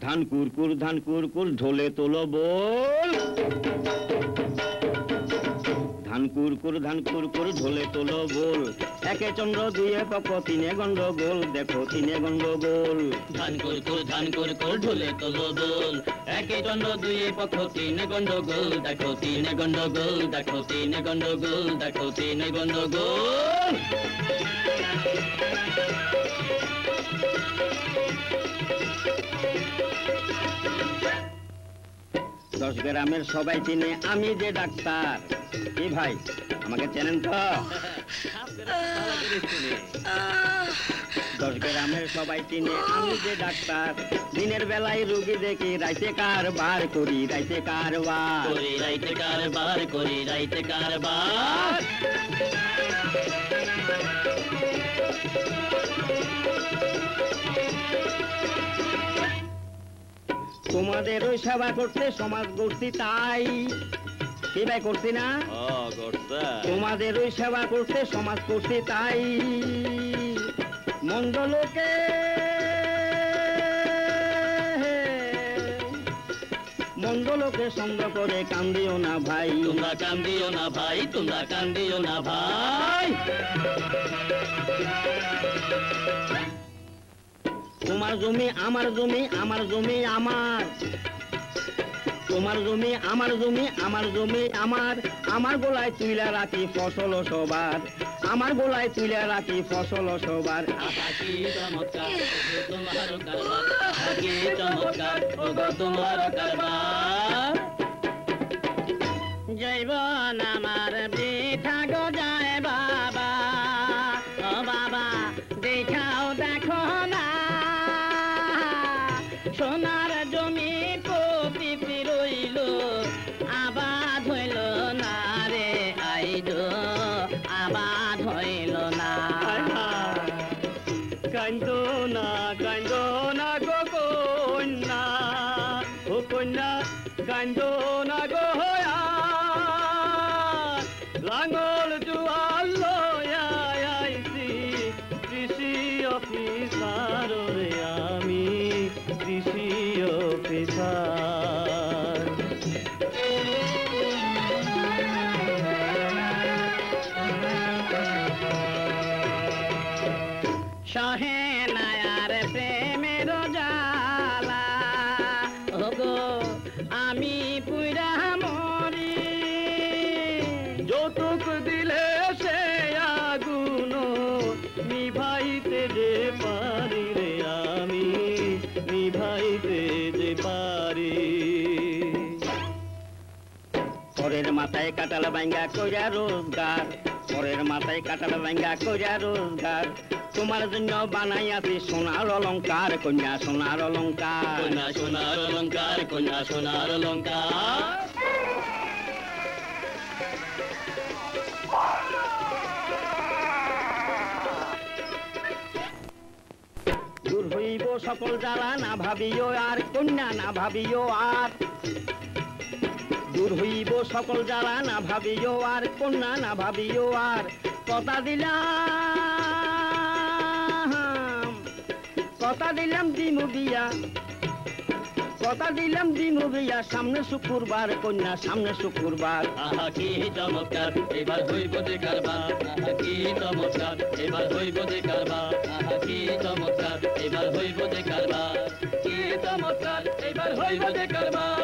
ধান কুরকুর ধান কুরকুর ঢোলে তোলো বল। ধান কুরকুর ঢোলে তোলো বল। একে চন্দ্র দুয়ে পক্ষ তিনে গন্ডগোল, দেখো তিনে গন্ডগোল। ধান কুরকুর ঢোলে তোলো বল। একে চন্দ্র দুয়ে পক্ষ তিনে গন্ডগোল, দেখো তিনে গন্ডগোল, দেখো তিনে গন্ডগোল, দেখো তিনে গন্ডগোল। 10 গ্রামের সবাই চিনে আমি যে ডাক্তার। কি ভাই আমাকে চেনেন তো? 10 গ্রামের সবাই চিনে আমি যে ডাক্তার। দিনের বেলায় রোগী দেখি, রাইতে কারবার করি, রাইতে কারবার করি, রাইতে কারবার করি, রাইতে কারবার। তোমাদের ওই সেবা করতে সমাজ গড়ছি, তাই কি ভাই করছি না? তোমাদের ওই সেবা করতে সমাজ করছি, তাই মন্দ লোকে সন্দেহ করে কান্দিও না ভাই, তোমরা কান্দিও না ভাই, তোমরা কান্দিও না ভাই। তোমার জমি আমার জমি, আমার জমি আমার। তোমার জমি আমার জমি, আমার জমি আমার। আমার গোলায় তুইলা রাখি ফসল সবার, আমার গোলায় তুইলা রাখি ফসল সবার। কি চমৎকার তোমার কারবার, কি চমৎকার তোমার কারবার। জীবন আমার বৃথা গো যায় বাবা, ও বাবা দেখাও দেখো না। সোনার জমি প্রকৃতি রইল, আবাদ হইল না রে আইড, আবাদ হইল না। কান্দো না গো কন্যা, ও কন্যা কান্দো না গো। লাঙ্গল জুয়াল লয়া আইছি, কৃষি অফিসার রে আমি, কৃষি অফিসার। সহে নায়ার প্রেমের জ্বালা, ওগো আমি পুরা মরি। যৌতুক দিলে সে আগুন নিভাইতে যে পারি রে আমি, নিভাইতে যে পারি। পরের মাথায় কাটাল ভাঙ্গা কইরা রোজগার, পরের মাথায় কাটাল ভাঙ্গা কইরা রোজগার। তোমার জন্য বানাই আছি সোনার অলংকার, কন্যা সোনার অলংকার, কন্যা সোনার অলংকার, কন্যা সোনার অলংকার। দূর হইব সকল জ্বালা, না ভাবিও আর কন্যা, না ভাবিও আর। দূর হইব সকল জ্বালা, না ভাবিও আর কন্যা, না ভাবিও আর। কথা দিলাম দিমু বিয়া, কথা দিলাম দিমু বিয়া। সামনে শুক্রবার কন্যা, সামনে শুক্রবার। আহা কি চমৎকার এবার হইব যে কারবার, আহা কি চমৎকার এবার হইব যে কারবার, আহা কি চমৎকার এবার হইব যে কারবার, কি চমৎকার এবার হইব যে কারবার।